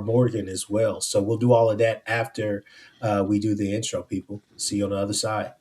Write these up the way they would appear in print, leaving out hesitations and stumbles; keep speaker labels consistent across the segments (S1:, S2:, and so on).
S1: Morgan as well. So we'll do all of that after we do the intro, people. See you on the other side.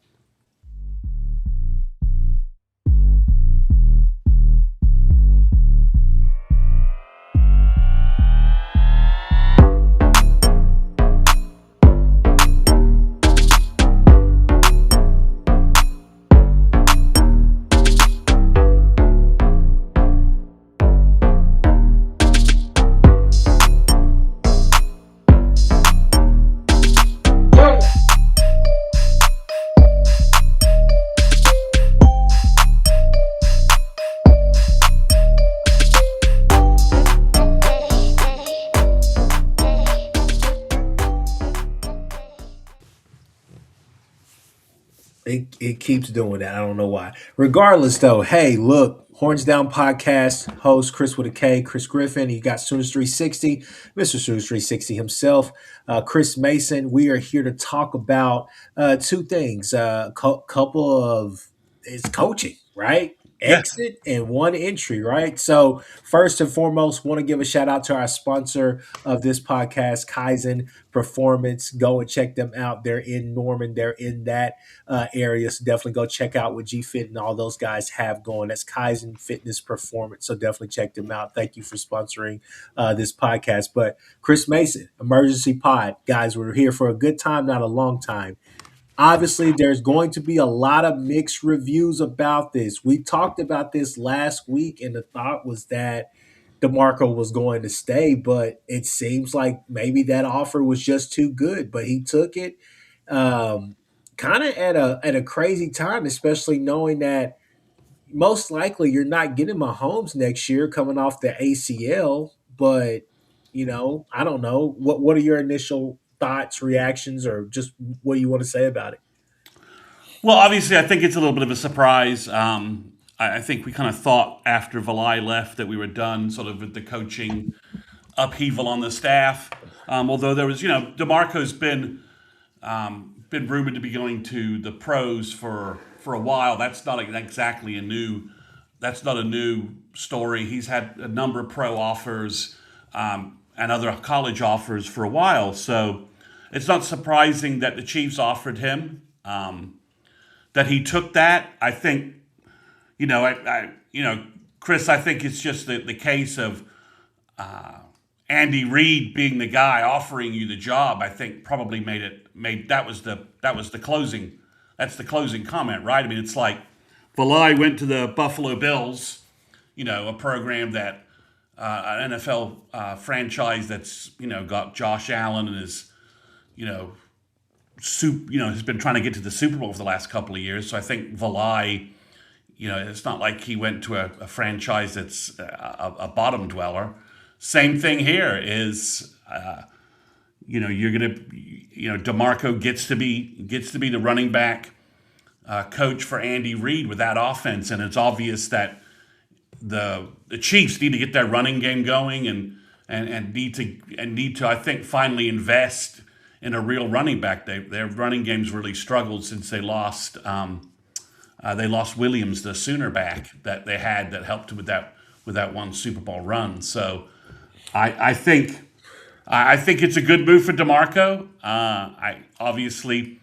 S1: It keeps doing that. I don't know why. Regardless, though, hey, look, Horns Down Podcast host Chris with a K, Kchris Griffin. You got Sooners 360, Mr. Sooners 360 himself, Chris Mason. We are here to talk about two things. Couple of it's coaching, right?
S2: Yeah.
S1: Exit and one entry, right? So first and foremost, want to give a shout out to our sponsor of this podcast, Kaizen Performance. Go and check them out. They're in Norman. They're in that area. So definitely go check out what G Fit and all those guys have going. That's Kaizen Fitness Performance. So definitely check them out. Thank you for sponsoring this podcast. But Chris Mason, Emergency Pod. Guys, we're here for a good time, not a long time. Obviously, there's going to be a lot of mixed reviews about this. We talked about this last week, and the thought was that Demarco was going to stay, but it seems like maybe that offer was just too good. But he took it, kind of at a crazy time, especially knowing that most likely you're not getting Mahomes next year coming off the ACL. But I don't know. What are your initial thoughts, reactions, or just what do you want to say about it?
S2: Well, obviously, I think it's a little bit of a surprise. I think we kind of thought after Valai left that we were done sort of with the coaching upheaval on the staff. Although there was, DeMarco's been rumored to be going to the pros for a while. That's not exactly that's not a new story. He's had a number of pro offers and other college offers for a while. So it's not surprising that the Chiefs offered him. That he took that. I think, Chris. I think it's just the case of Andy Reid being the guy offering you the job. I think probably made that was the closing. That's the closing comment, right? I mean, it's like Valai went to the Buffalo Bills, a program that an NFL franchise that's got Josh Allen and is you know has been trying to get to the Super Bowl for the last couple of years. So I think Valai, it's not like he went to a franchise that's a bottom dweller. Same thing here is, you're gonna, Demarco gets to be the running back coach for Andy Reid with that offense, and it's obvious that the Chiefs need to get their running game going and need to I think finally invest in a real running back. Their running game's really struggled since they lost Williams, the Sooner back that they had that helped with that one Super Bowl run. So I think it's a good move for Demarco. I obviously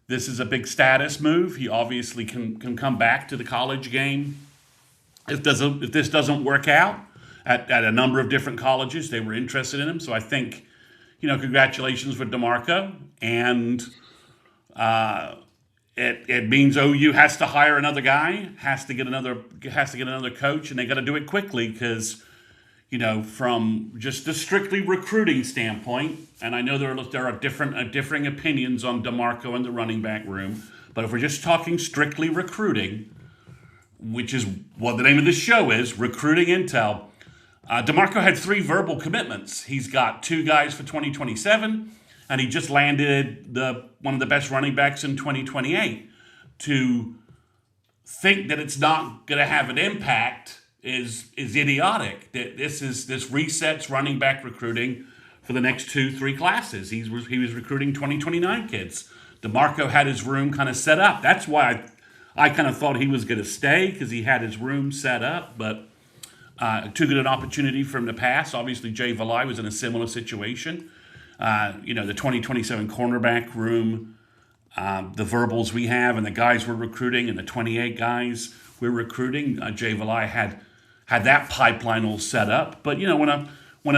S2: this is a big status move. He obviously can come back to the college game if this doesn't work out at a number of different colleges. They were interested in him, so I think congratulations for Demarco, and it means OU has to hire another guy, has to get another coach, and they got to do it quickly because from just a strictly recruiting standpoint, and I know there are differing opinions on Demarco in the running back room, but if we're just talking strictly recruiting, which is what the name of this show is, Recruiting Intel. Demarco had 3 verbal commitments. He's got 2 guys for 2027, and he just landed one of the best running backs in 2028. To think that it's not going to have an impact is idiotic. This resets running back recruiting for the next 2-3 classes. He was recruiting 2029 kids. Demarco had his room kind of set up. That's why I kind of thought he was going to stay, because he had his room set up, but took it an opportunity for him to pass. Obviously, Jay Valai was in a similar situation. The 2027 cornerback room, the verbals we have, and the guys we're recruiting, and the 28 guys we're recruiting. Jay Valai had that pipeline all set up. But when an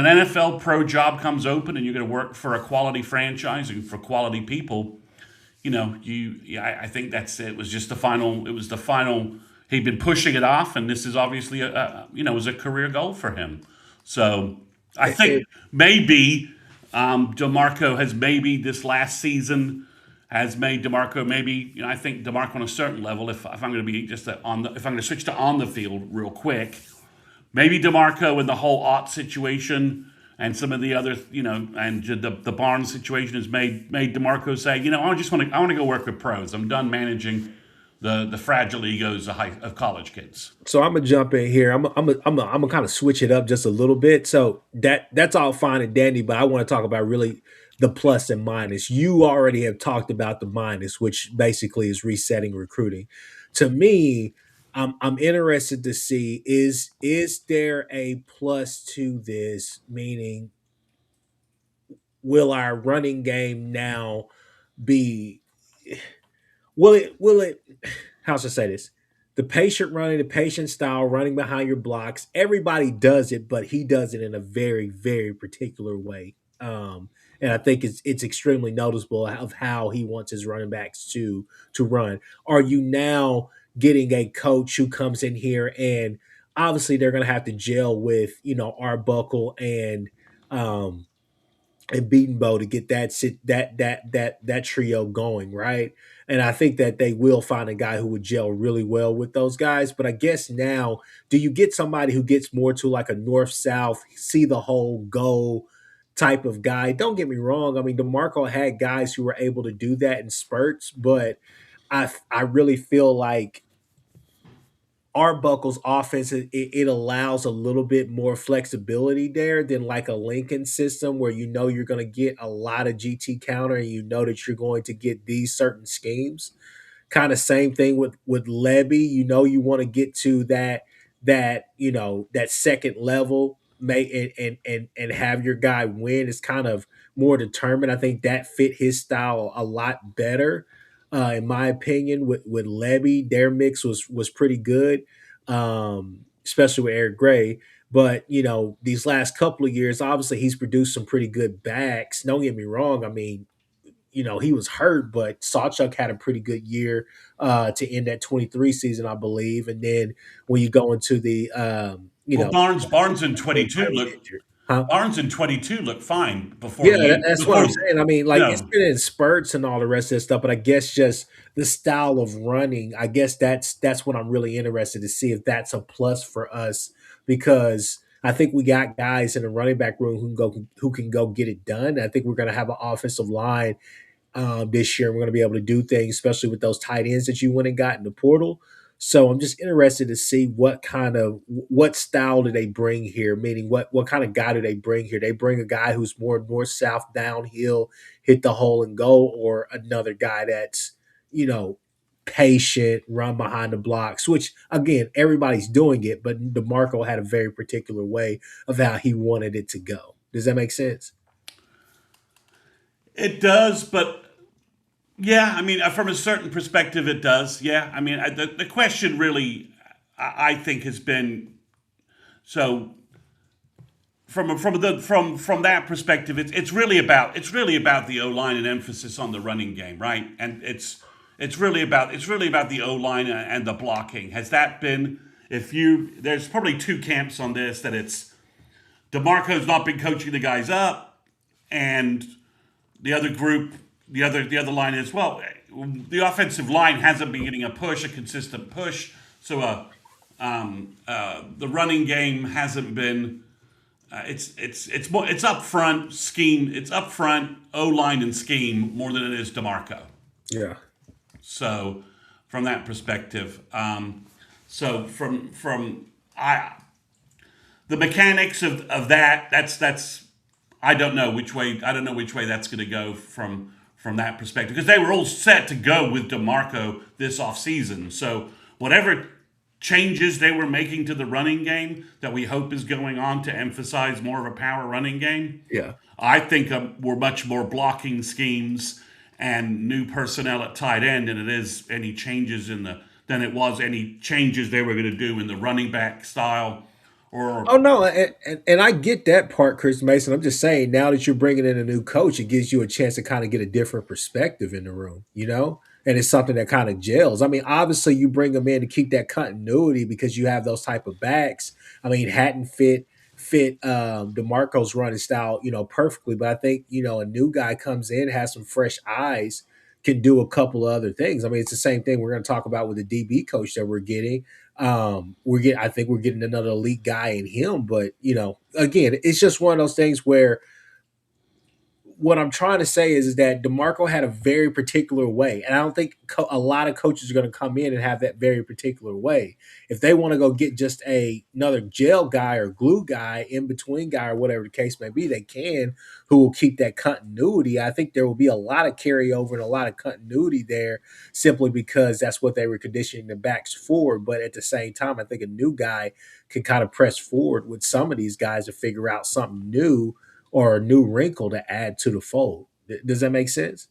S2: NFL pro job comes open and you're going to work for a quality franchise and for quality people, I think that's it. It was just the final. It was the final. He'd been pushing it off, and this is obviously was a career goal for him. So I think maybe Demarco has maybe this last season has made Demarco maybe. I think Demarco on a certain level. If I'm going to be just if I'm going to switch to on the field real quick, maybe Demarco in the whole Ott situation and some of the other, and the Barnes situation has made Demarco say, I want to go work with pros. I'm done managing the fragile egos of college kids.
S1: So I'm gonna jump in here. I'm gonna kind of switch it up just a little bit. So that's all fine and dandy, but I want to talk about really the plus and minus. You already have talked about the minus, which basically is resetting recruiting. To me, I'm interested to see is there a plus to this? Meaning, will our running game now be? Will it how should I say this? The patient running, the patient style, running behind your blocks. Everybody does it, but he does it in a very, very particular way. And I think it's extremely noticeable of how he wants his running backs to run. Are you now getting a coach who comes in here and obviously they're going to have to gel with Arbuckle and Beatonbow to get that trio going, right? And I think that they will find a guy who would gel really well with those guys. But I guess now, do you get somebody who gets more to like a north-south, see the whole goal type of guy? Don't get me wrong. I mean, Demarco had guys who were able to do that in spurts, but I really feel like Arbuckle's offense, it allows a little bit more flexibility there than like a Lincoln system where you're going to get a lot of GT counter and that you're going to get these certain schemes. Kind of same thing with Levy. You want to get to that second level, and have your guy win is kind of more determined. I think that fit his style a lot better. In my opinion, with Levy, their mix was pretty good, especially with Eric Gray. But these last couple of years, obviously he's produced some pretty good backs. Don't get me wrong. I mean, he was hurt, but Sawchuk had a pretty good year to end that 23 season, I believe. And then when you go into the,
S2: Barnes in 22 looked.
S1: Huh?
S2: Barnes in 22 looked fine before.
S1: Yeah, that's what I'm saying. I mean, like it's been in spurts and all the rest of this stuff, but I guess just the style of running, I guess that's what I'm really interested to see if that's a plus for us, because I think we got guys in the running back room who can go get it done. I think we're going to have an offensive line this year. We're going to be able to do things, especially with those tight ends that you went and got in the portal. So I'm just interested to see what style do they bring here, meaning what kind of guy do they bring here? They bring a guy who's more north-south, downhill, hit the hole and go, or another guy that's, patient, run behind the blocks, which, again, everybody's doing it, but DeMarco had a very particular way of how he wanted it to go. Does that make sense?
S2: It does, but yeah, I mean, from a certain perspective, it does. Yeah, I mean, the question really, I think, has been so from that perspective, it's really about the O line and emphasis on the running game, right? And it's really about the O line and the blocking. Has that been there's probably two camps on this, that it's DeMarco's not been coaching the guys up, and the other group. The other line is, well, the offensive line hasn't been getting a consistent push. So the running game hasn't been. It's up front scheme. It's up front O line and scheme more than it is DeMarco.
S1: Yeah.
S2: So from that perspective, the mechanics of that's I don't know which way that's going to go from that perspective, because they were all set to go with DeMarco this offseason. So whatever changes they were making to the running game that we hope is going on to emphasize more of a power running game.
S1: Yeah.
S2: I think were much more blocking schemes and new personnel at tight end than it is any changes than it was any changes they were going to do in the running back style or
S1: Oh no, and I get that part, Chris Mason. I'm just saying now that you're bringing in a new coach, it gives you a chance to kind of get a different perspective in the room, and it's something that kind of gels. I mean, obviously you bring them in to keep that continuity because you have those type of backs. I mean, Hatton fit Demarco's running style, perfectly. But I think a new guy comes in, has some fresh eyes, can do a couple of other things. I mean, it's the same thing we're going to talk about with the DB coach that we're getting. I think we're getting another elite guy in him, but again, it's just one of those things where what I'm trying to say is that Demarco had a very particular way, and I don't think a lot of coaches are going to come in and have that very particular way. If they want to go get just another gel guy or glue guy, in between guy, or whatever the case may be, they can, who will keep that continuity. I think there will be a lot of carryover and a lot of continuity there, simply because that's what they were conditioning the backs for. But at the same time, I think a new guy can kind of press forward with some of these guys to figure out something new or a new wrinkle to add to the fold. Does that make sense?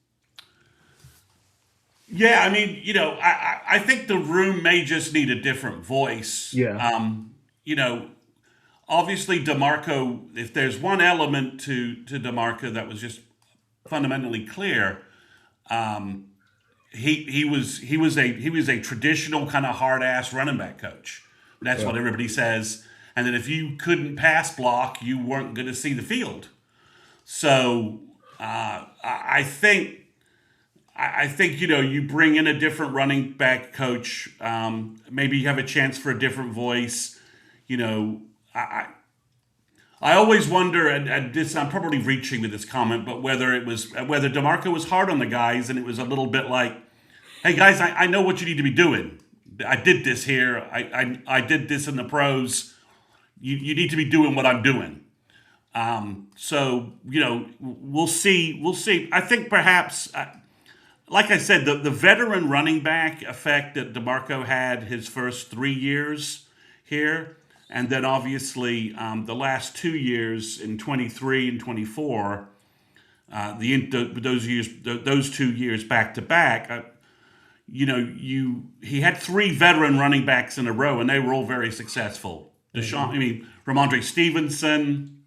S2: yeah, I mean, I think the room may just need a different voice.
S1: Yeah.
S2: You know, obviously Demarco, if there's one element to Demarco that was just fundamentally clear, he was a traditional kind of hard ass running back coach. That's
S1: Yeah.
S2: what everybody says. And that if you couldn't pass block, you weren't going to see the field. So I think you bring in a different running back coach. Maybe you have a chance for a different voice. You know, I always wonder, and this I'm probably reaching with this comment, but whether Demarco was hard on the guys, and it was a little bit like, hey guys, I know what you need to be doing. I did this here. I did this in the pros. You need to be doing what I'm doing. So we'll see. We'll see. I think perhaps, like I said, the veteran running back effect that Demarco had his first 3 years here, and then obviously the last 2 years in 23 and 24, those 2 years back to back. He had 3 veteran running backs in a row, and they were all very successful. Ramondre Stevenson,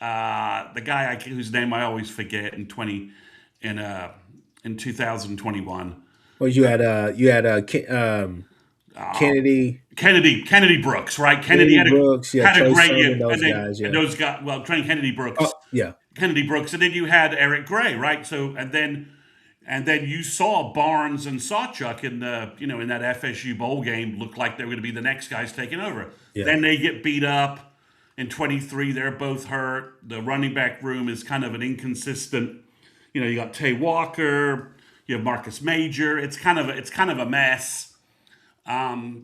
S2: the guy whose name I always forget in 2021.
S1: Well, you had Kennedy
S2: Brooks, right? Kennedy
S1: Brooks,
S2: had a
S1: Trey
S2: great
S1: Sermon,
S2: year,
S1: those
S2: and then
S1: guys, yeah.
S2: and those guys. Well, Trent Kennedy Brooks,
S1: Oh, yeah.
S2: Kennedy Brooks, and then you had Eric Gray, right? So and then you saw Barnes and Sawchuk in that FSU bowl game look like they were going to be the next guys taking over.
S1: Yeah.
S2: Then they get beat up in 23. They're both hurt. The running back room is kind of an inconsistent. You got Tay Walker, you have Marcus Major. It's kind of a mess. So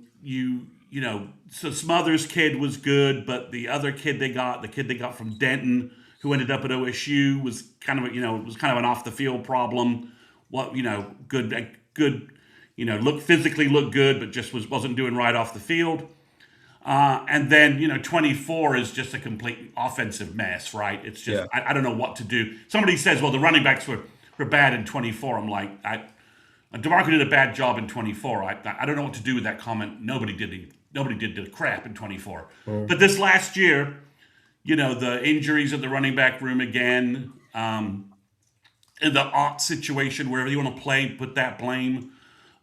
S2: Smothers' kid was good, but the other kid they got from Denton, who ended up at OSU, was kind of an off the field problem. Good, physically looked good, but just wasn't doing right off the field. And then 24 is just a complete offensive mess, right? It's just I don't know what to do. Somebody says, well, the running backs were bad in 24. I'm like, DeMarco did a bad job in 24. I don't know what to do with that comment. Nobody did the crap in 24. But this last year, the injuries at the running back room again, in the Ott situation, wherever you want to put that blame,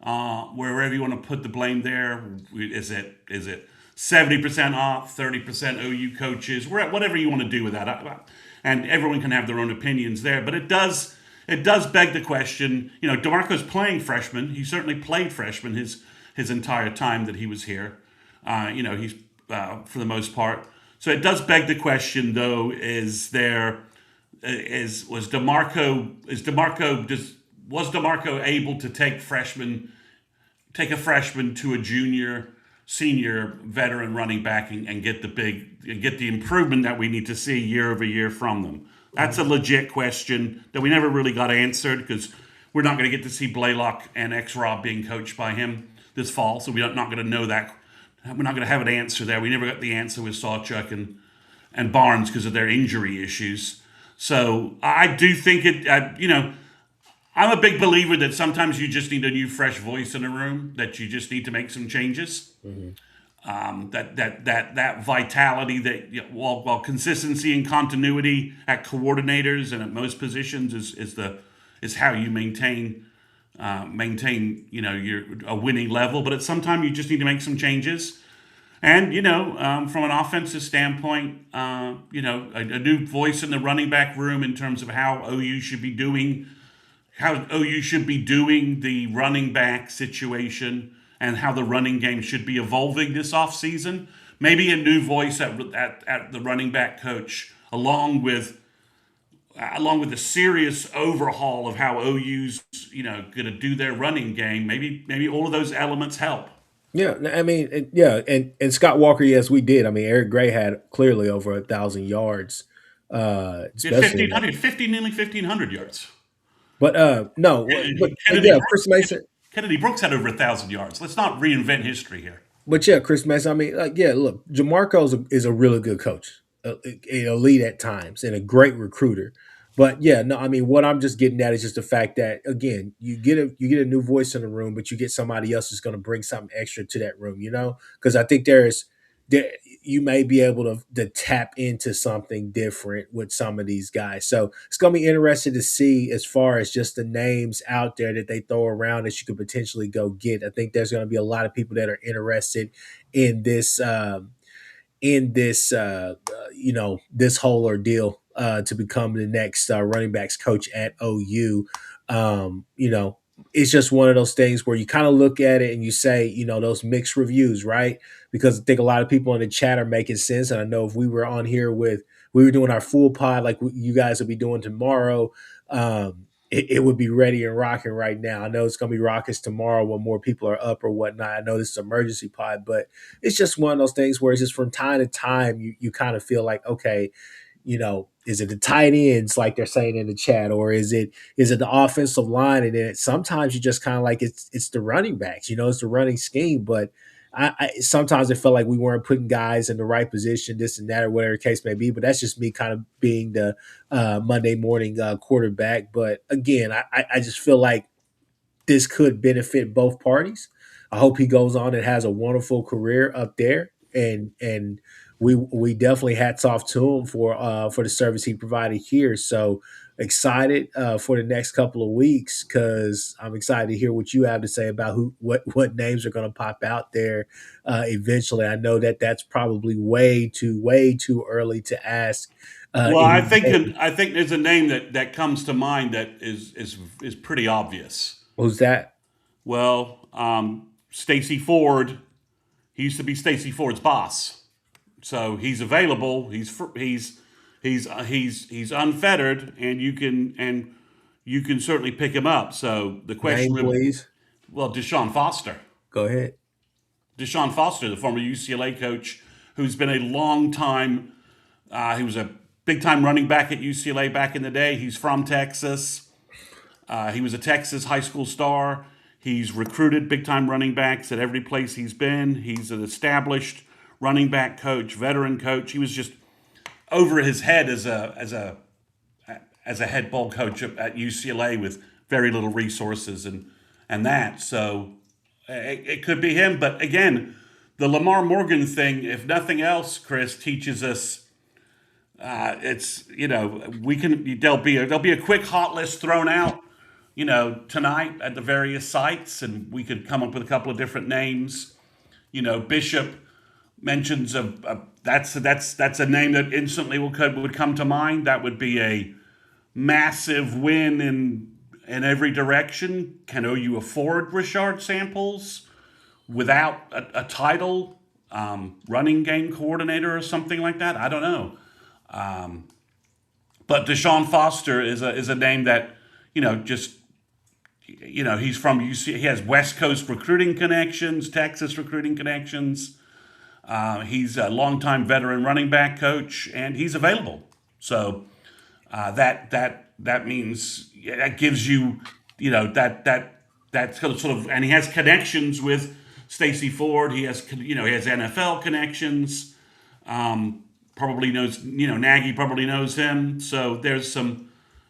S2: wherever you want to put the blame there. Is it 70% Ott, 30% OU coaches, whatever you want to do with that. And everyone can have their own opinions there, but it does beg the question. DeMarco's playing freshman. He certainly played freshman his entire time that he was here. He's for the most part. So it does beg the question, though: was DeMarco able to take a freshman to a junior, senior, veteran running back and get the improvement that we need to see year over year from them? That's a legit question that we never really got answered, because we're not going to get to see Blaylock and X-Rob being coached by him this fall, so we're not going to know we're not going to have an answer there. We never got the answer with Sawchuk and Barnes because of their injury issues. So I do think I'm a big believer that sometimes you just need a new, fresh voice in a room. That you just need to make some changes.
S1: Mhm.
S2: That vitality, while consistency and continuity at coordinators and at most positions is how you maintain your a winning level. But at some time you just need to make some changes. And from an offensive standpoint, a new voice in the running back room in terms of how OU should be doing the running back situation and how the running game should be evolving this offseason. Maybe a new voice at the running back coach, along with a serious overhaul of how OU's going to do their running game. Maybe all of those elements help.
S1: Yeah, I mean, yeah, and Scott Walker, yes, we did. I mean, Eric Gray had clearly over 1,000 yards,
S2: He had
S1: especially in that.
S2: nearly 1,500 yards.
S1: But no, but
S2: Kennedy
S1: yeah,
S2: Brooks,
S1: Chris Mason.
S2: Kennedy Brooks had over 1,000 yards. Let's not reinvent history here.
S1: But yeah, Chris Mason. I mean, like, yeah, look, Jamarco is a really good coach, an elite at times, and a great recruiter. But yeah, no, I mean, what I'm just getting at is just the fact that again, you get a new voice in the room, but you get somebody else who's going to bring something extra to that room, because I think there you may be able to tap into something different with some of these guys. So it's going to be interesting to see as far as just the names out there that they throw around that you could potentially go get. I think there's going to be a lot of people that are interested in this whole ordeal to become the next running backs coach at OU. It's just one of those things where you kind of look at it and you say, those mixed reviews, right? Because I think a lot of people in the chat are making sense. And I know if we were on here we were doing our full pod like you guys will be doing tomorrow, it would be ready and rocking right now. I know it's going to be rockets tomorrow when more people are up or whatnot. I know this is an emergency pod, but it's just one of those things where it's just from time to time you kind of feel like, okay, is it the tight ends like they're saying in the chat, or is it the offensive line? And then sometimes you just kind of like it's the running backs, it's the running scheme. But I sometimes it felt like we weren't putting guys in the right position, this and that, or whatever the case may be. But that's just me kind of being the Monday morning quarterback. But again, I just feel like this could benefit both parties. I hope he goes on and has a wonderful career up there, and we definitely hats off to him for the service he provided here. So excited for the next couple of weeks because I'm excited to hear what you have to say about what names are going to pop out there eventually. I know that that's probably way too early to ask.
S2: Well, I
S1: Any
S2: think I think there's a name that comes to mind that is pretty obvious.
S1: Who's that?
S2: Well, Stacy Ford. He used to be Stacy Ford's boss, so he's available. He's unfettered, and you can certainly pick him up. So the question
S1: Name,
S2: would,
S1: please.
S2: well, Deshaun Foster.
S1: Go ahead.
S2: Deshaun Foster, the former UCLA coach, who's been a long time. He was a big time running back at UCLA back in the day. He's from Texas. He was a Texas high school star. He's recruited big time running backs at every place he's been. He's an established running back coach, veteran coach. He was just over his head as a head ball coach at UCLA with very little resources and that. So it could be him. But again, the Lamar Morgan thing, if nothing else, Chris, teaches us it's there'll be a quick hot list thrown out tonight at the various sites, and we could come up with a couple of different names. Bishop mentions that's a name that instantly would come to mind. That would be a massive win in every direction. Can OU afford Richard Samples without a title, running game coordinator or something like that? I don't know. But Deshaun Foster is a name that he's from UC. He has West Coast recruiting connections, Texas recruiting connections. He's a longtime veteran running back coach, and he's available. So that means that gives you that sort of, and he has connections with Stacy Ford, he has NFL connections. Probably knows, Nagy probably knows him. So there's some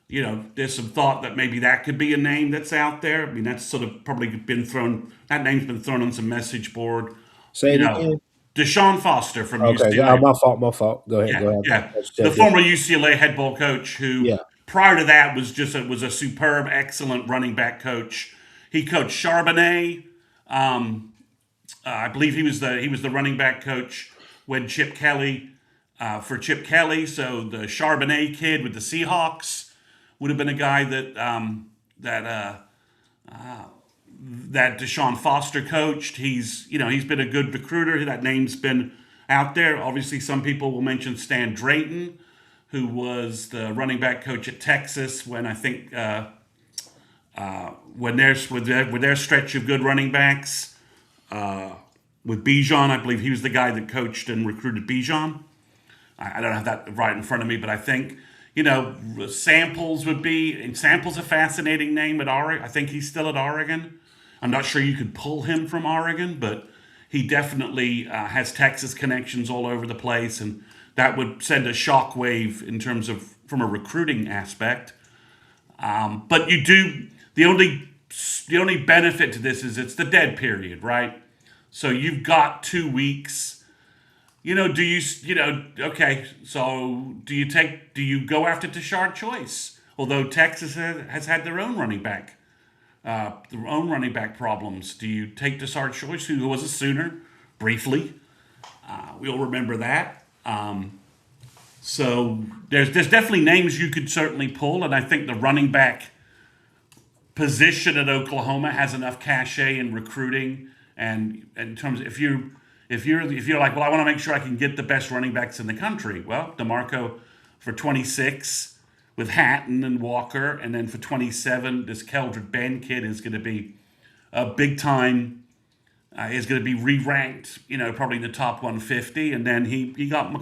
S2: thought that maybe that could be a name that's out there. I mean, that's sort of probably been thrown. That name's been thrown on some message board.
S1: Say
S2: You
S1: it
S2: know,
S1: again.
S2: Deshaun Foster from
S1: Okay,
S2: UCLA.
S1: my fault. My fault. Go ahead. Go
S2: Yeah,
S1: ahead.
S2: yeah.
S1: I
S2: The
S1: said this.
S2: former UCLA head ball coach, who
S1: Yeah.
S2: prior to that was a superb, excellent running back coach. He coached Charbonnet. I believe he was the running back coach when Chip Kelly for Chip Kelly. So the Charbonnet kid with the Seahawks would have been a guy that Deshaun Foster coached. He's been a good recruiter. That name's been out there. Obviously, some people will mention Stan Drayton, who was the running back coach at Texas when I think when their stretch of good running backs with Bijan. I believe he was the guy that coached and recruited Bijan. I don't have that right in front of me, but I think Samples Samples a fascinating name at Oregon. I think he's still at Oregon. I'm not sure you could pull him from Oregon, but he definitely has Texas connections all over the place, and that would send a shockwave in terms of from a recruiting aspect. But you do the only benefit to this is it's the dead period, right? So you've got 2 weeks. Okay, so do you go after Tashard Choice? Although Texas has had their own running back problems. Do you take Tashard Choice, who was a Sooner, briefly? We all remember that. So there's definitely names you could certainly pull, and I think the running back position at Oklahoma has enough cachet in recruiting, and in terms of if you're like, well, I want to make sure I can get the best running backs in the country. Well, Demarco for 26 with Hatton and Walker, and then for 27, this Keldrick Ben kid is going to be a big time. Is going to be re-ranked, probably in the top 150, and then he got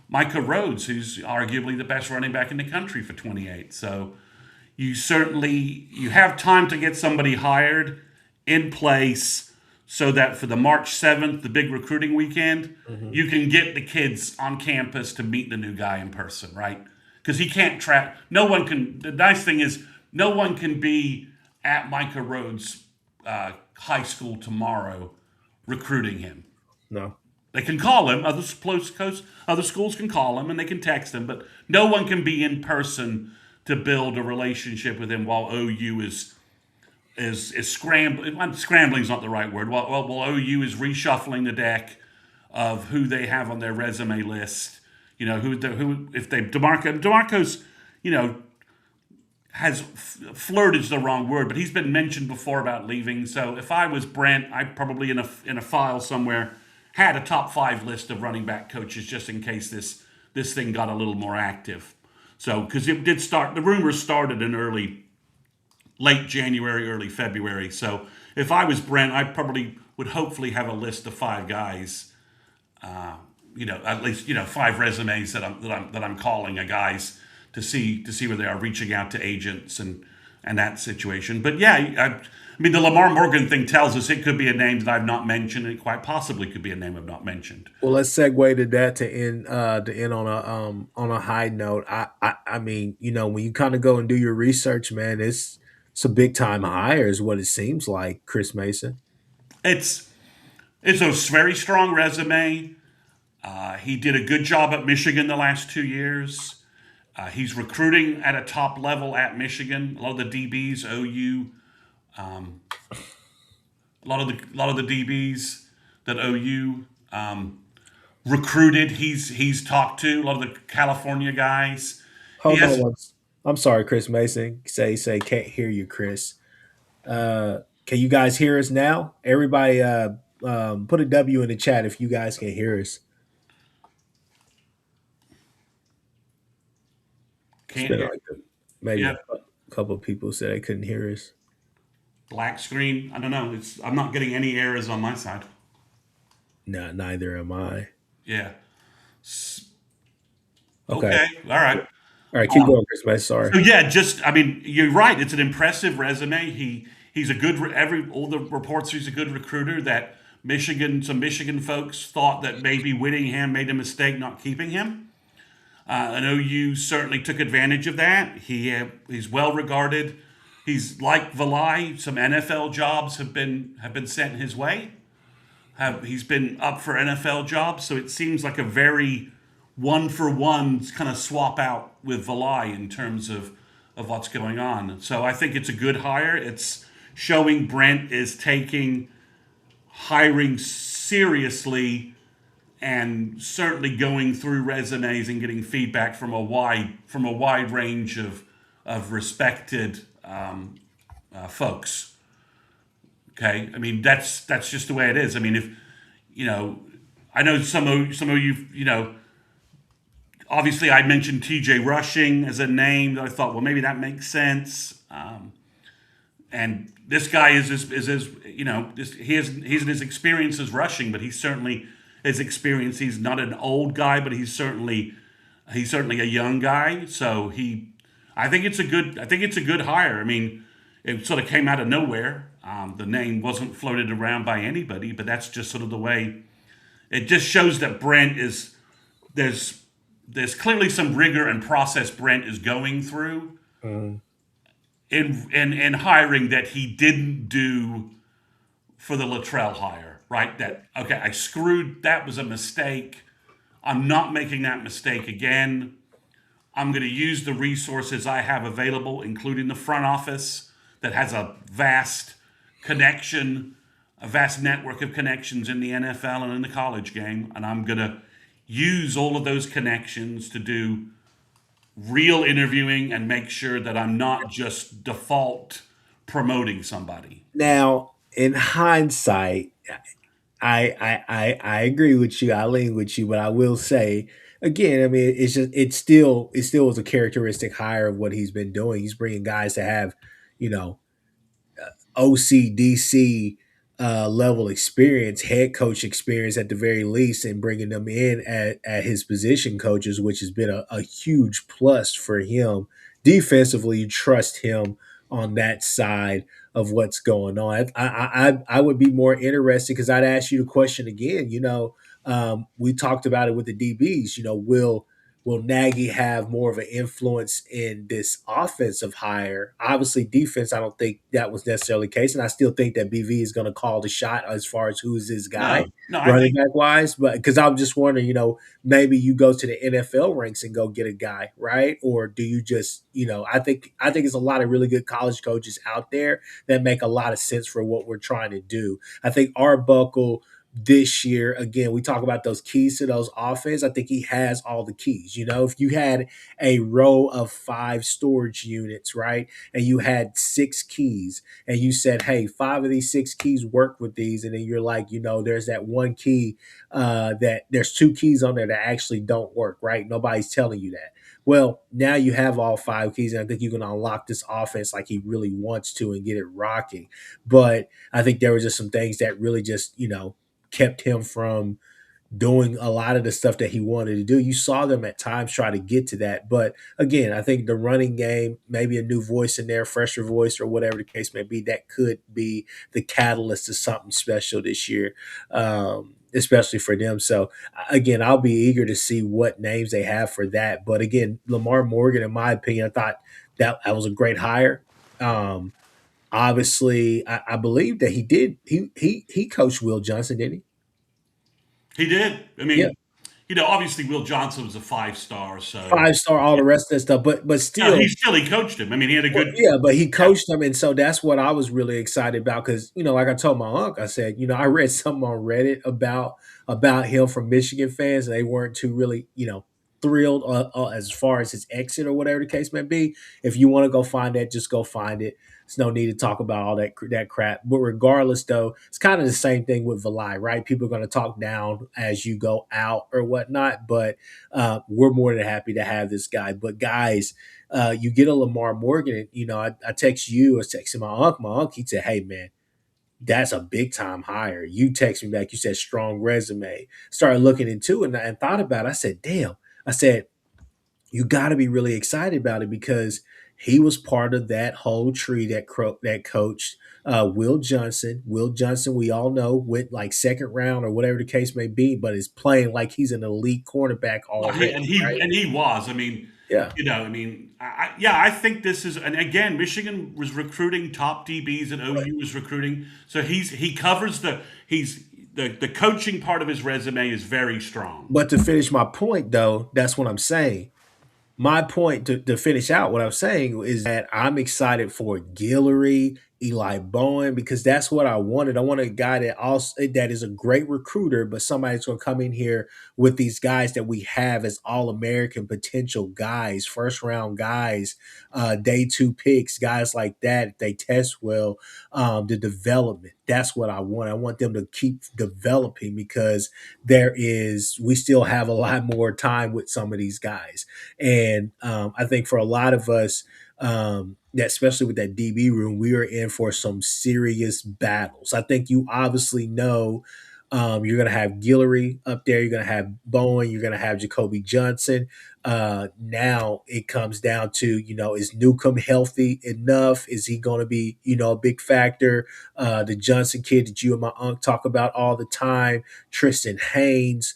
S2: Micah Rhodes, who's arguably the best running back in the country for 28. So you have time to get somebody hired in place, so that for the March 7th, the big recruiting weekend, you can get the kids on campus to meet the new guy in person, right? Because he can't track. No one can. The nice thing is, no one can be at Micah Rhodes' high school tomorrow recruiting him.
S1: No.
S2: They can call him. Other schools can call him and they can text him, but no one can be in person to build a relationship with him while OU is scrambling. Scrambling is not the right word. Well, OU is reshuffling the deck of who they have on their resume list. Demarco's, has flirted is the wrong word, but he's been mentioned before about leaving. So if I was Brent, I'd probably in a file somewhere had a top 5 list of running back coaches just in case this thing got a little more active. So because it did start, the rumors started in late January, early February. So if I was Brent, I probably would hopefully have a list of 5 guys, at least 5 resumes that I'm calling a guys to see where they are, reaching out to agents and that situation. But yeah, I mean the Lamar Morgan thing tells us it could be a name that I've not mentioned, and it quite possibly could be a name I've not mentioned.
S1: Well, let's segue to that to end on a high note. I mean, when you kind of go and do your research, man, it's a big time hire, is what it seems like, Chris Mason.
S2: It's a very strong resume. He did a good job at Michigan the last 2 years. He's recruiting at a top level at Michigan. A lot of the DBs, OU, a lot of the DBs that OU recruited, he's talked to. A lot of the California guys.
S1: Hold on once. I'm sorry, Chris Mason. Say, can't hear you, Chris. Can you guys hear us now? Everybody, put a W in the chat if you guys can hear us.
S2: Can't hear.
S1: Maybe a couple of people said they couldn't hear us.
S2: Black screen. I don't know. I'm not getting any errors on my side.
S1: No, neither am I.
S2: Yeah. Okay. All right.
S1: All right. Keep going, Chris Mason. Sorry.
S2: So yeah, you're right. It's an impressive resume. He's a good. All the reports. He's a good recruiter that Some Michigan folks thought that maybe Whittingham made a mistake not keeping him. I know you certainly took advantage of that. He's well regarded. He's like Valai. Some NFL jobs have been sent his way. He's been up for NFL jobs, so it seems like a very one for one kind of swap out with Valai in terms of what's going on. So I think it's a good hire. It's showing Brent is taking hiring seriously and certainly going through resumes and getting feedback from a wide range of respected folks. Okay, I mean that's just the way it is. I mean, if you know, I know some of you, obviously I mentioned T.J. Rushing as a name that I thought, well, maybe that makes sense. And this guy he's his experience as rushing, but he's certainly his experience. He's not an old guy, but he's certainly a young guy. So I think it's a good hire. I mean, it sort of came out of nowhere. The name wasn't floated around by anybody, but that's just sort of the way. It just shows that Brent is there's clearly some rigor and process Brent is going through
S1: Mhm.
S2: in hiring that he didn't do for the Luttrell hire, right? That okay, I screwed. That was a mistake. I'm not making that mistake again. I'm going to use the resources I have available, including the front office that has connection, a vast network of connections in the NFL and in the college game, and I'm going to use all of those connections to do real interviewing and make sure that I'm not just default promoting somebody.
S1: Now, in hindsight, I agree with you. I lean with you, but I will say again, I mean, it still was a characteristic hire of what he's been doing. He's bringing guys to have, you know, OCDC level experience, head coach experience at the very least, and bringing them in at his position coaches, which has been a huge plus for him. Defensively, you trust him on that side of what's going on. I would be more interested because I'd ask you the question again. We talked about it with the DBs. Will Nagy have more of an influence in this offensive hire? Obviously, defense, I don't think that was necessarily the case. And I still think that BV is going to call the shot as far as who's his guy,
S2: No, no, I
S1: running
S2: think
S1: back wise. But because I'm just wondering, maybe you go to the NFL ranks and go get a guy, right? Or do you just, I think it's a lot of really good college coaches out there that make a lot of sense for what we're trying to do. I think Arbuckle this year, again, we talk about those keys to those offense. I think he has all the keys. If you had a row of 5 storage units, right, and you had 6 keys, and you said, hey, 5 of these 6 keys work with these, and then you're like, there's that one key that there's 2 keys on there that actually don't work, right? Nobody's telling you that. Well, now you have all 5 keys, and I think you can unlock this offense like he really wants to and get it rocking. But I think there were just some things that really just, kept him from doing a lot of the stuff that he wanted to do. You saw them at times try to get to that. But again, I think the running game, maybe a new voice in there, fresher voice, or whatever the case may be, that could be the catalyst to something special this year, especially for them. So, again, I'll be eager to see what names they have for that. But again, Lamar Morgan, in my opinion, I thought that was a great hire. Um, Obviously, I believe that he did. He coached Will Johnson, didn't he?
S2: he did. I
S1: Yeah,
S2: mean, obviously Will Johnson was a 5 star, so
S1: 5 star, all the rest of that stuff. But
S2: no,
S1: still,
S2: he coached him. I mean, he had a
S1: well,
S2: good.
S1: yeah, but he
S2: Yeah,
S1: coached them, and so that's what I was really excited about because like I told my uncle, I said, I read something on Reddit about him from Michigan fans, and they weren't too really thrilled as far as his exit or whatever the case may be. If you want to go find that, just go find it. There's no need to talk about all that crap. But regardless, though, it's kind of the same thing with Valai, right? People are going to talk down as you go out or whatnot, but we're more than happy to have this guy. But guys, you get a Lamar Morgan, and I text you, I was texting my uncle. My uncle, he said, "Hey man, that's a big time hire." You text me back, you said strong resume. Started looking into it and thought about it. I said, "Damn." I said, "You got to be really excited about it because He was part of that whole tree that coached Will Johnson. Will Johnson, we all know, went like second round or whatever the case may be, but is playing like he's an elite cornerback
S2: Well,
S1: already, right?
S2: he was. I mean,
S1: Yeah.
S2: yeah, I think this is, and again, Michigan was recruiting top DBs, and OU was recruiting. So he covers the coaching part of his resume is very strong.
S1: But to finish my point, though, that's what I'm saying. My point to finish out what I'm saying is that I'm excited for Guillory, Eli Bowen, because that's what I wanted. I want a guy that is a great recruiter, but somebody's gonna come in here with these guys that we have as all-American potential guys, first round guys, day two picks, guys like that. If they test well, the development. That's what I want. I want them to keep developing because we still have a lot more time with some of these guys. And I think for a lot of us, that especially with that DB room, we are in for some serious battles. I think you obviously know you're going to have Guillory up there. You're going to have Bowen. You're going to have Jacoby Johnson. Now it comes down to, is Newcomb healthy enough? Is he going to be, a big factor? The Johnson kid that you and my uncle talk about all the time, Tristan Haynes.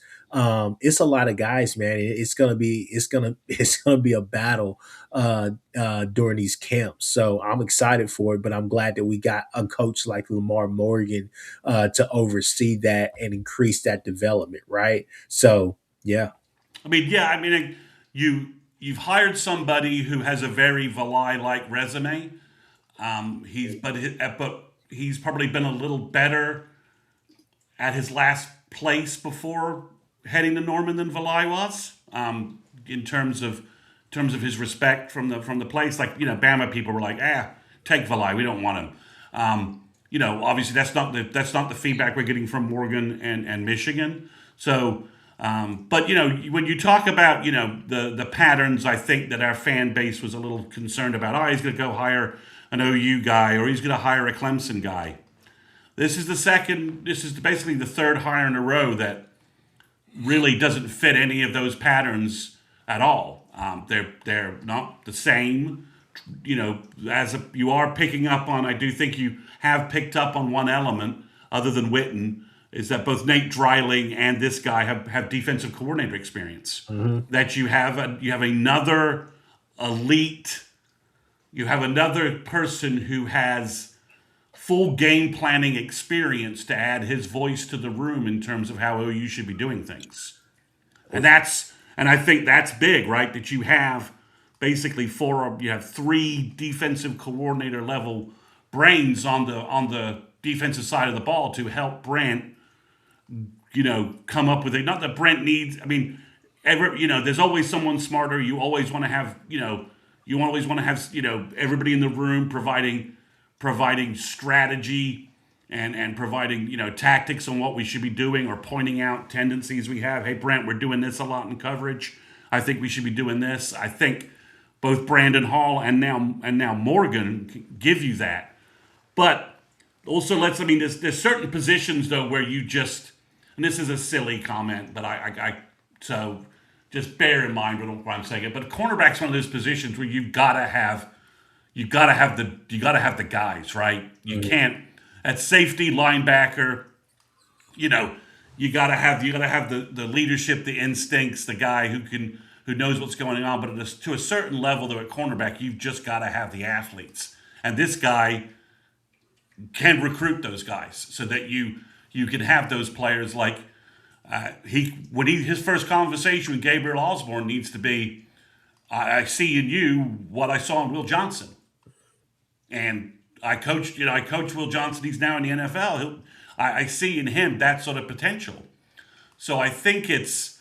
S1: It's a lot of guys, man. It's gonna be a battle during these camps. So I'm excited for it, but I'm glad that we got a coach like Lamar Morgan to oversee that and increase that development, right? So yeah.
S2: I mean, yeah, I mean, you've hired somebody who has a very Valai like resume. But he's probably been a little better at his last place before heading to Norman than Valai was, in terms of his respect from the place. Like, Bama people were like, take Valai, we don't want him. Obviously that's not the feedback we're getting from Morgan and Michigan. So, but when you talk about the patterns, I think that our fan base was a little concerned about. Oh, he's going to go hire an OU guy, or he's going to hire a Clemson guy. This is basically the third hire in a row that really doesn't fit any of those patterns at all. They're not the same. You are picking up on. I do think you have picked up on one element other than Witten, is that both Nate Dreiling and this guy have defensive coordinator experience.
S1: Mm-hmm.
S2: That you have another elite. You have another person who has full game planning experience to add his voice to the room in terms of how OU should be doing things. And I think that's big, right? That you have basically you have three defensive coordinator level brains on the defensive side of the ball to help Brent, come up with it. Not that Brent needs, I mean, there's always someone smarter. You always want to have, everybody in the room providing strategy and providing, tactics on what we should be doing, or pointing out tendencies we have. Hey, Brent, we're doing this a lot in coverage. I think we should be doing this. I think both Brandon Hall and now Morgan give you that. But also there's certain positions though where you just, and this is a silly comment, but so just bear in mind what I'm saying. But cornerback's one of those positions where you gotta have the guys, right? You can't, at safety, linebacker, you gotta have the leadership, the instincts, the guy who knows what's going on. But to a certain level, though, at cornerback, you've just got to have the athletes, and this guy can recruit those guys so that you can have those players. Like his first conversation with Gabriel Osborne needs to be, I see in you what I saw in Will Johnson. And I coached Will Johnson. He's now in the NFL. I see in him that sort of potential. So I think it's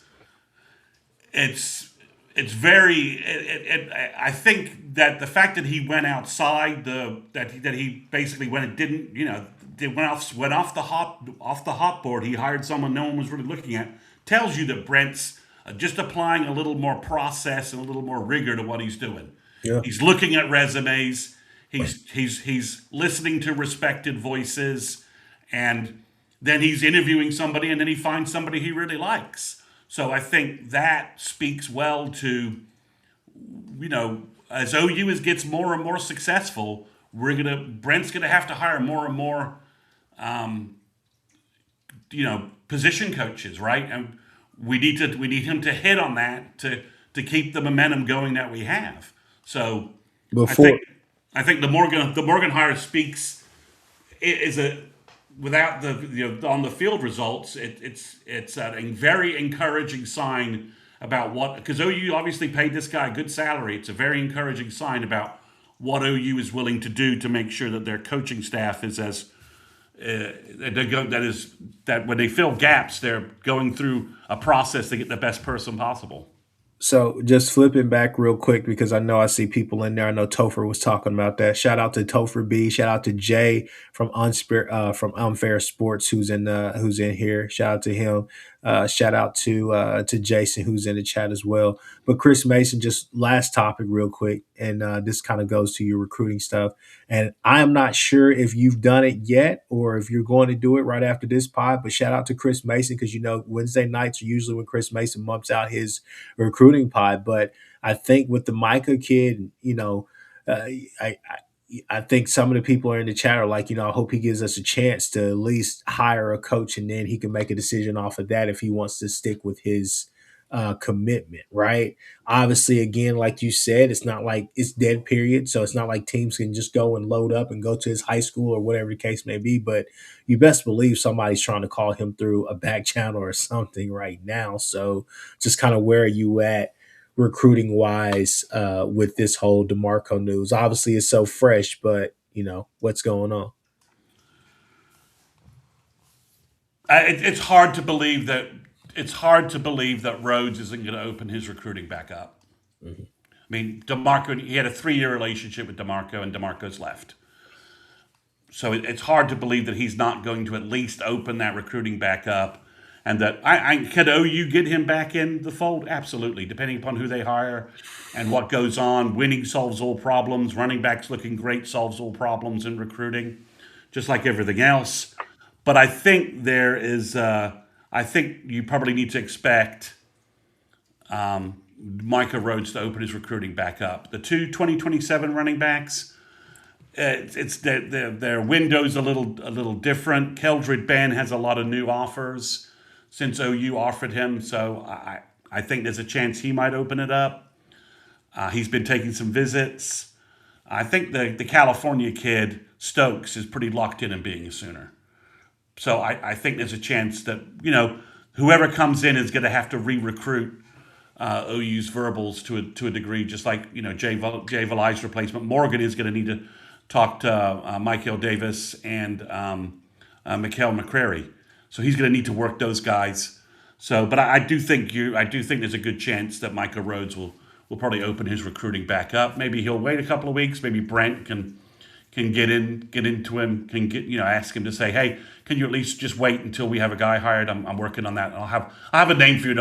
S2: very. I think that the fact that he went outside that he basically went off the hot board. He hired someone no one was really looking at. Tells you that Brent's just applying a little more process and a little more rigor to what he's doing.
S1: Yeah.
S2: He's looking at resumes. He's listening to respected voices, and then he's interviewing somebody, and then he finds somebody he really likes. So I think that speaks well to, as OU gets more and more successful, Brent's gonna have to hire more and more, position coaches, right? And we need him to hit on that to keep the momentum going that we have. So I think
S1: Before
S2: the Morgan hire speaks is a without on the field results. It's a very encouraging sign about what, because OU obviously paid this guy a good salary. It's a very encouraging sign about what OU is willing to do to make sure that their coaching staff is as that when they fill gaps, they're going through a process to get the best person possible.
S1: So just flipping back real quick because I know I see people in there. I know Topher was talking about that. Shout out to Topher B. Shout out to Jay from Unfair Sports who's in here. Shout out to him. Shout out to Jason who's in the chat as well. But Chris Mason, just last topic real quick, and this kind of goes to your recruiting stuff. And I am not sure if you've done it yet or if you're going to do it right after this pod. But shout out to Chris Mason because Wednesday nights are usually when Chris Mason mumps out his recruiting pod. But I think with the Micah kid, uh, I, I think some of the people are in the chat are like, I hope he gives us a chance to at least hire a coach and then he can make a decision off of that if he wants to stick with his commitment, right? Obviously, again, like you said, it's not like it's dead period. So it's not like teams can just go and load up and go to his high school or whatever the case may be. But you best believe somebody's trying to call him through a back channel or something right now. So just kind of where are you at recruiting wise with this whole Demarco news? Obviously, it's so fresh, but what's going on?
S2: It's hard to believe that Rhodes isn't going to open his recruiting back up.
S1: Mm-hmm.
S2: I mean, Demarco, he had a 3-year relationship with Demarco, and Demarco's left. So it's hard to believe that he's not going to at least open that recruiting back up. And that could OU get him back in the fold? Absolutely, depending upon who they hire and what goes on. Winning solves all problems. Running backs looking great solves all problems in recruiting, just like everything else. But I think there is. I think you probably need to expect Micah Rhodes to open his recruiting back up. The two 2027 running backs, it's their window's a little different. Keldred Ben has a lot of new offers since OU offered him, so I think there's a chance he might open it up. He's been taking some visits. I think the California kid Stokes is pretty locked in being a Sooner. So I think there's a chance that whoever comes in is going to have to re-recruit OU's verbals to a degree, just like Jay Valai's replacement. Morgan is going to need to talk to Michael Davis and Mikael McCrary. So he's going to need to work those guys. So, but I do think there's a good chance that Micah Rhodes will probably open his recruiting back up. Maybe he'll wait a couple of weeks. Maybe Brent can get into him, ask him to say, hey, can you at least just wait until we have a guy hired? I'm working on that. And I'll have a name for you in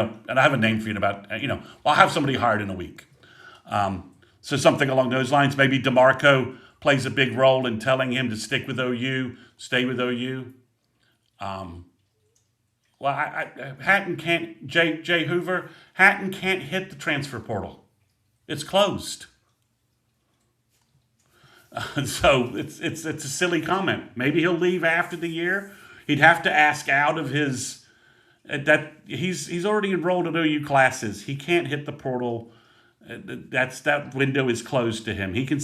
S2: about I'll have somebody hired in a week. So something along those lines. Maybe Demarco plays a big role in telling him to stick with OU, stay with OU. Hatton can't. Jay Hoover. Hatton can't hit the transfer portal. It's closed. So it's a silly comment. Maybe he'll leave after the year. He'd have to ask out of his that he's already enrolled in OU classes. He can't hit the portal. That window is closed to him. He can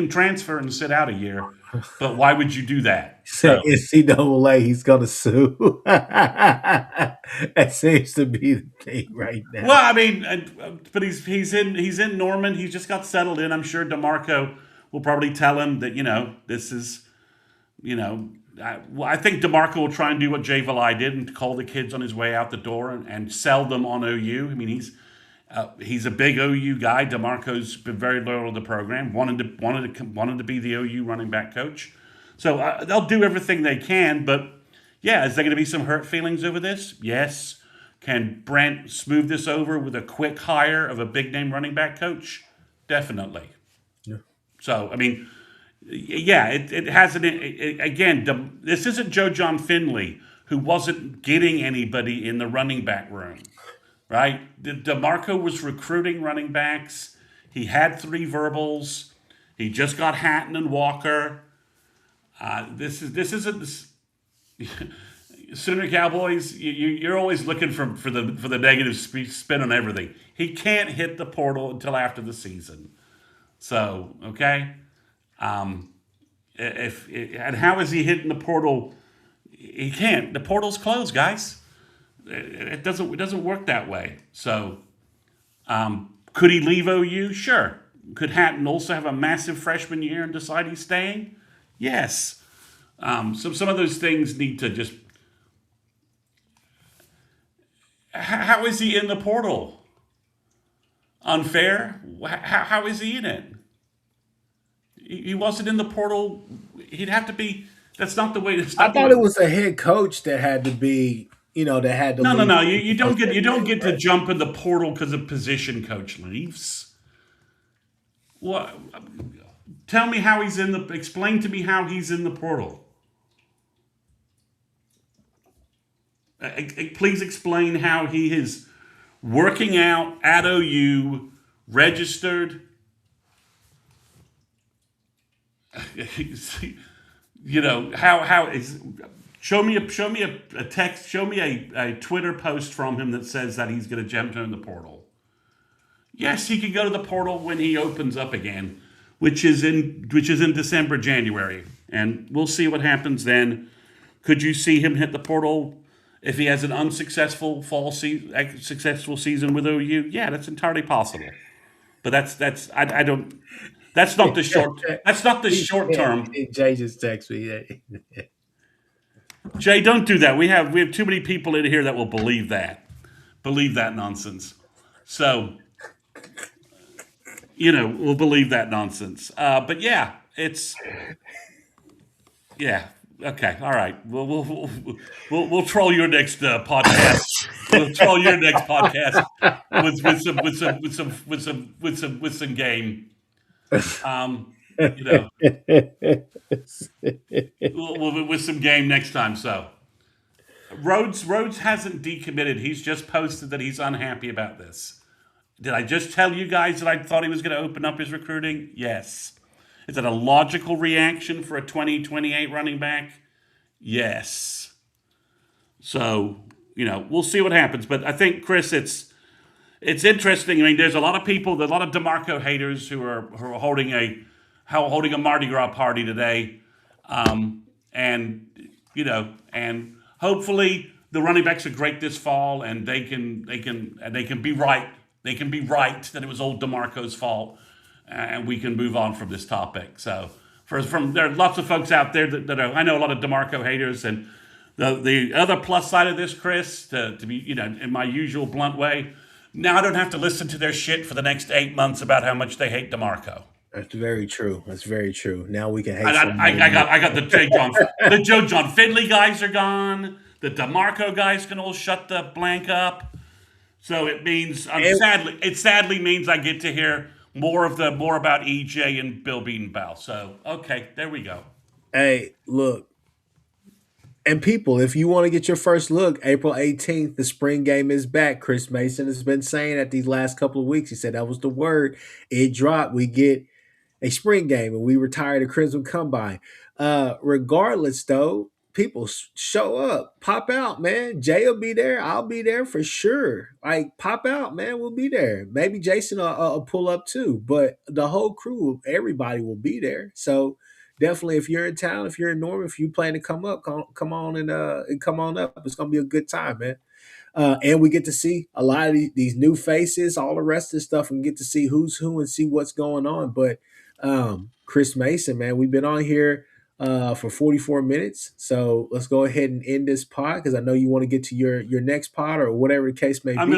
S2: transfer and sit out a year, but why would you do that?
S1: So NCAA, he's gonna sue. That seems to be the thing right now.
S2: Well, I mean, but he's in Norman. He's just got settled in. I'm sure Demarco will probably tell him that this is, I think Demarco will try and do what Jay Valai did and call the kids on his way out the door and sell them on OU. I mean, he's a big OU guy. Demarco's been very loyal to the program. Wanted to be the OU running back coach. So they'll do everything they can. But yeah, is there going to be some hurt feelings over this? Yes. Can Brent smooth this over with a quick hire of a big name running back coach? Definitely.
S1: Yeah.
S2: So I mean, yeah, it hasn't. Again, this isn't Joe John Finley who wasn't getting anybody in the running back room. Right? Demarco was recruiting running backs. He had 3 verbals. He just got Hatton and Walker. This isn't this. Sooner Cowboys, you're always looking for the negative spin on everything. He can't hit the portal until after the season. So okay, and how is he hitting the portal? He can't. The portal's closed, guys. It doesn't work that way. So could he leave OU? Sure. Could Hatton also have a massive freshman year and decide he's staying? Yes. So some of those things need to just. How is he in the portal? Unfair? How is he in it? He wasn't in the portal. He'd have to be. That's not the way.
S1: I thought it was a head coach that had to be. That had to.
S2: No. You don't get to jump in the portal because a position coach leaves. What? Tell me how he's in the. Explain to me how he's in the portal. Please explain how he is working out at OU, registered. How is? Show me a text. Show me a Twitter post from him that says that he's going to jump in the portal. Yes, he can go to the portal when he opens up again, which is in December, January, and we'll see what happens then. Could you see him hit the portal if he has an unsuccessful successful season with OU? Yeah, that's entirely possible. But I don't. That's not the short. That's not the short term.
S1: Jay just texted me.
S2: Jay, don't do that. We have too many people in here that will believe that nonsense. So, we'll believe that nonsense. But yeah, okay, all right. We'll troll your next podcast. We'll troll your next podcast with some game. With some game next time. So Rhodes hasn't decommitted. He's just posted that he's unhappy about this. Did I just tell you guys that I thought he was going to open up his recruiting? Yes. Is that a logical reaction for a 2028 running back? Yes. So, we'll see what happens. But I think, Chris, it's interesting. I mean, there's a lot of people, there's a lot of Demarco haters who are holding a Mardi Gras party today. And hopefully the running backs are great this fall and they can be right. They can be right that it was old Demarco's fault. And we can move on from this topic. So, there are lots of folks out there that are, I know a lot of Demarco haters, and the other plus side of this, Chris, to be in my usual blunt way, now I don't have to listen to their shit for the next 8 months about how much they hate Demarco.
S1: That's very true. That's very true. Now we can hate.
S2: I got the Joe John Finley guys are gone. The Demarco guys can all shut the blank up. So it means it sadly means I get to hear more about EJ and Bill Beatonbow. So, okay, there we go.
S1: Hey, look. And people, if you want to get your first look, April 18th, the spring game is back. Chris Mason has been saying that these last couple of weeks. He said that was the word. It dropped. We get a spring game, and we retire the Crimson Combine. Regardless, though, people show up. Pop out, man. Jay will be there. I'll be there for sure. Like, pop out, man. We'll be there. Maybe Jason will pull up too. But the whole crew, everybody will be there. So definitely, if you're in town, if you're in Norman, if you plan to come up, come on and come on up. It's going to be a good time, man. And we get to see a lot of these new faces, all the rest of the stuff, and get to see who's who and see what's going on. But Chris Mason, man, we've been on here for 44 minutes. So let's go ahead and end this pod because I know you want to get to your next pod or whatever the case may be.
S2: I'm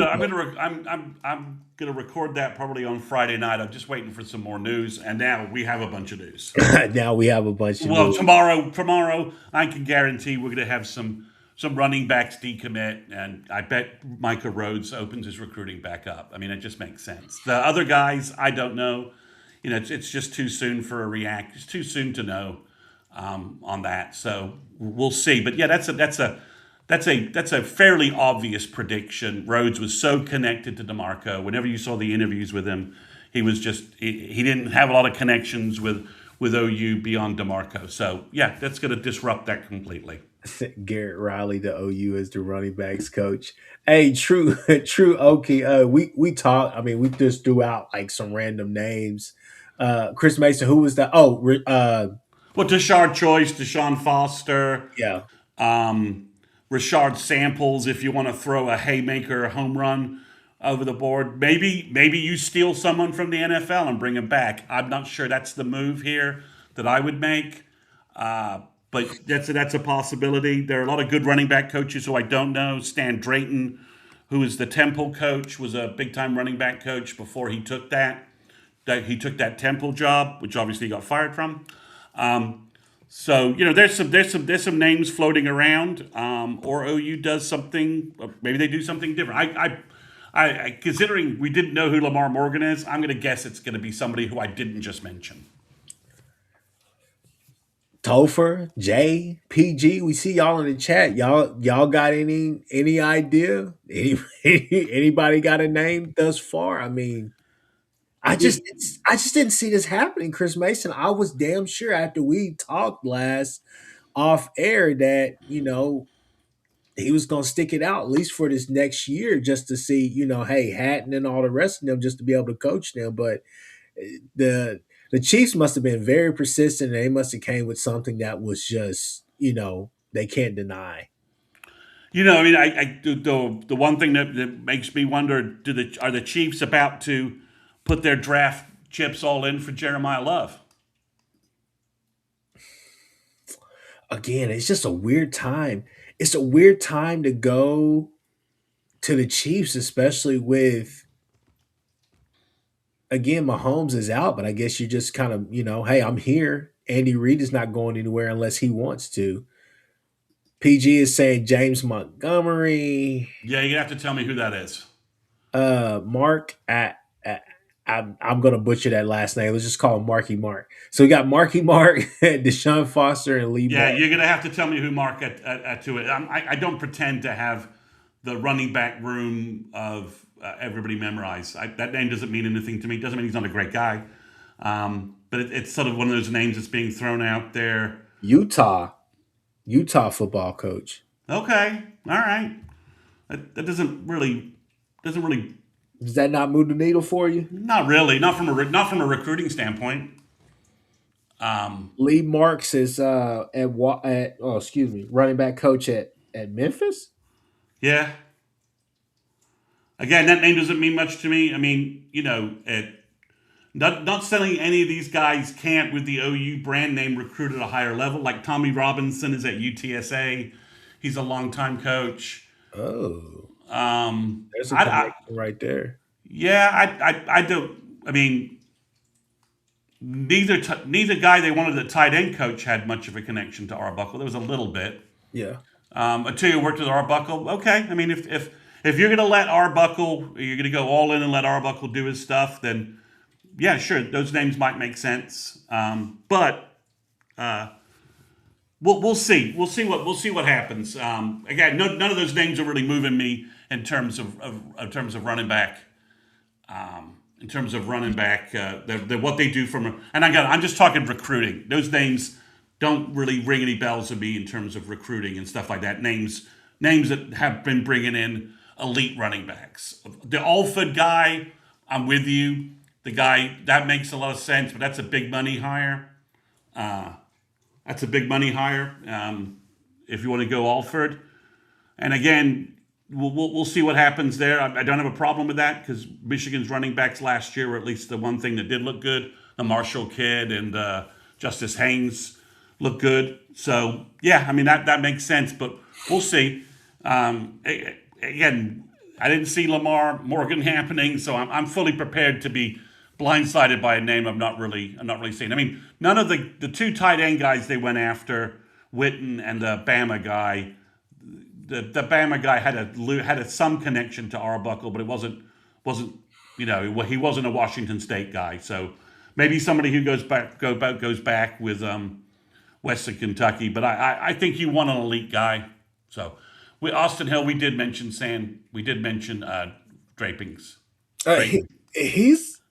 S2: gonna record that probably on Friday night. I'm just waiting for some more news, and now we have a bunch of news.
S1: Well,
S2: tomorrow I can guarantee we're gonna have some running backs decommit, and I bet Micah Rhodes opens his recruiting back up. I mean, it just makes sense. The other guys, I don't know. It's just too soon for a react. It's too soon to know on that. So we'll see. But yeah, that's a fairly obvious prediction. Rhodes was so connected to Demarco. Whenever you saw the interviews with him, he didn't have a lot of connections with OU beyond Demarco. So yeah, that's going to disrupt that completely.
S1: Garrett Riley, the OU, is the running backs coach. Hey, true, true. Okay, we talked. I mean, we just threw out like some random names. Chris Mason, who was that? Oh,
S2: Well, Tashard Choice, Deshaun Foster,
S1: yeah,
S2: um, Rashard Samples. If you want to throw a haymaker home run over the board, maybe you steal someone from the NFL and bring him back. I'm not sure that's the move here that I would make. But that's a possibility. There are a lot of good running back coaches who I don't know. Stan Drayton, who is the Temple coach, was a big time running back coach before he took that Temple job, which obviously he got fired from. So there's some names floating around, or OU does something. Maybe they do something different. Considering we didn't know who Lamar Morgan is, I'm going to guess it's going to be somebody who I didn't just mention.
S1: Topher, Jay, PG. We see y'all in the chat. Y'all got any idea? Anybody got a name thus far? I mean, I just didn't see this happening, Chris Mason. I was damn sure after we talked last off air that he was going to stick it out at least for this next year just to see hey, Hatton and all the rest of them just to be able to coach them. But the the Chiefs must have been very persistent, and they must have came with something that was just they can't deny.
S2: I mean, the one thing that makes me wonder: are the Chiefs about to put their draft chips all in for Jeremiah Love?
S1: Again, it's just a weird time. It's a weird time to go to the Chiefs, especially with again Mahomes is out, but I guess you just kind of hey, I'm here. Andy Reid is not going anywhere unless he wants to. PG is saying James Montgomery.
S2: Yeah, you have to tell me who that is.
S1: Mark I'm gonna butcher that last name. Let's just call him Marky Mark. So we got Marky Mark, Deshaun Foster, and Lee
S2: Yeah,
S1: Ball.
S2: you're gonna have to tell me who Mark at to it. I don't pretend to have the running back room of everybody memorized. That name doesn't mean anything to me. It doesn't mean he's not a great guy. But it's sort of one of those names that's being thrown out there.
S1: Utah, Utah football coach.
S2: Okay, all right. That doesn't really
S1: Does that not move the needle for you?
S2: not really not from a recruiting standpoint.
S1: Lee Marks is excuse me, running back coach at Memphis.
S2: Yeah. Again, that name doesn't mean much to me. I mean, not selling any of these guys can't with the OU brand name recruit at a higher level. Like Tommy Robinson is at UTSA. He's a longtime coach.
S1: Oh, there's a
S2: I
S1: connection right there.
S2: yeah, I don't. I mean, neither guy they wanted the tight end coach had much of a connection to Arbuckle. There was a little bit.
S1: Yeah.
S2: Until you worked with Arbuckle, okay. I mean, if you're going to let Arbuckle, you're going to go all in and let Arbuckle do his stuff, then yeah, sure, those names might make sense. But we'll see. We'll see what happens. Again, none of those names are really moving me in terms of running back. In terms of running back, what they do and I'm just talking recruiting. Those names don't really ring any bells to me in terms of recruiting and stuff like that. Names that have been bringing in elite running backs. The Alford guy, I'm with you. The guy that makes a lot of sense, but that's a big money hire. That's a big money hire. If you want to go Alford, and again, we'll see what happens there. I don't have a problem with that because Michigan's running backs last year were at least the one thing that did look good. The Marshall kid and Justice Haynes look good. So yeah, I mean that makes sense, but we'll see. Again, I didn't see Lamar Morgan happening, so I'm fully prepared to be blindsided by a name I'm not really seeing. I mean, none of the two tight end guys they went after, Witten and the Bama guy. The Bama guy had some connection to Arbuckle, but it wasn't he wasn't a Washington State guy. So maybe somebody who goes back with Western Kentucky. But I think you want an elite guy. So with Austin Hill, we did mention Drapings.
S1: Uh, he,
S2: Drayton.
S1: he's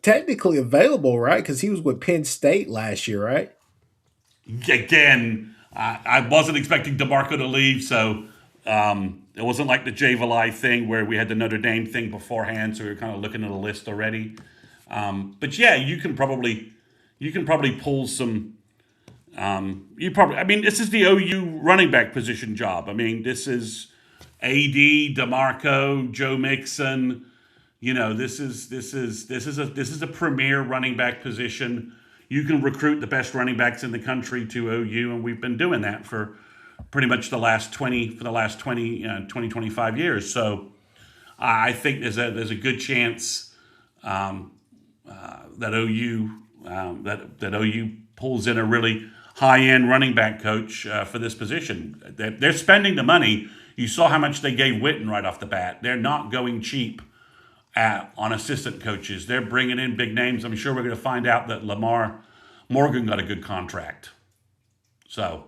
S1: technically available, right? Because he was with Penn State last year, right?
S2: Again, I wasn't expecting Demarco to leave, so it wasn't like the Jay Valai thing where we had the Notre Dame thing beforehand, so we were kind of looking at a list already. But yeah, you can probably pull some. I mean, this is the OU running back position job. I mean, this is AD, Demarco, Joe Mixon. This is a premier running back position. You can recruit the best running backs in the country to OU, and we've been doing that for pretty much the last 20, 20 25 years. So I think there's a good chance that OU pulls in a really high end running back coach for this position. They're spending the money. You saw how much they gave Witten right off the bat. They're not going cheap on assistant coaches. They're bringing in big names. I'm sure we're going to find out that Lamar Morgan got a good contract. So,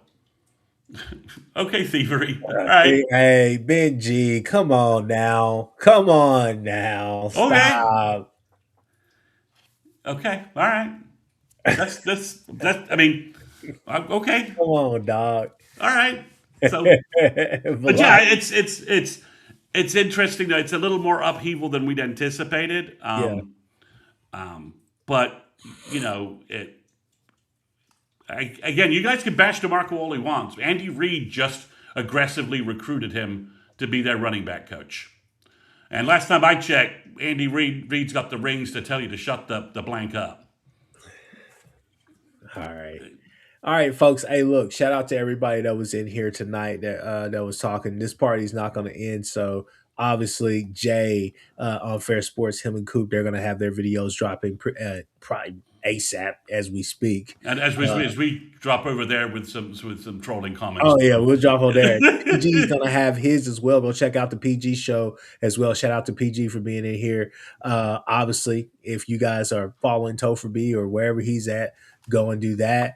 S2: okay, thievery. All right.
S1: Hey, Benji, come on now. Come on now.
S2: Okay.
S1: Stop.
S2: Okay. All right. That's. I mean, okay.
S1: Come on, dog.
S2: All right. So, but yeah,
S1: Like,
S2: it's interesting that it's a little more upheaval than we'd anticipated.
S1: yeah.
S2: But it again, you guys can bash DeMarco all he wants. Andy Reid just aggressively recruited him to be their running back coach. And last time I checked, Reid's got the rings to tell you to shut the blank up.
S1: All right. All right, folks. Hey, look, shout out to everybody that was in here tonight that was talking. This party's not going to end, so obviously Jay on Fair Sports, him and Coop, they're going to have their videos dropping probably ASAP as we speak.
S2: And as we drop over there with some trolling comments
S1: Oh yeah,
S2: too.
S1: we'll drop on there. PG's gonna have his as well. Go check out the PG show as well. Shout out to PG for being in here. Obviously, if you guys are following Topher B or wherever he's at, go and do that.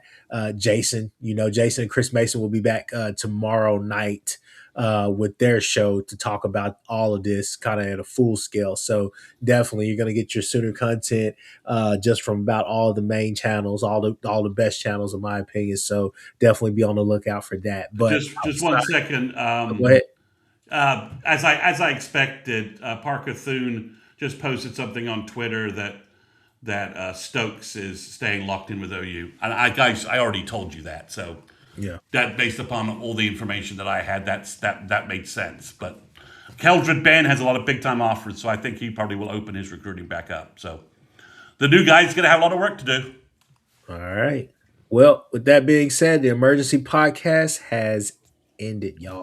S1: Jason, Jason and Chris Mason will be back tomorrow night with their show to talk about all of this kind of at a full scale. So definitely, you're gonna get your Sooner content just from about all the main channels, all the best channels, in my opinion. So definitely be on the lookout for that. But
S2: Just 1 second.
S1: go ahead.
S2: As I expected, Parker Thune just posted something on Twitter that Stokes is staying locked in with OU. And guys, I already told you that. So
S1: Yeah.
S2: that based upon all the information that I had, that made sense. But Keldred Ben has a lot of big time offers, so I think he probably will open his recruiting back up. So the new guy's going to have a lot of work to do.
S1: All right. Well, with that being said, the emergency podcast has ended, y'all.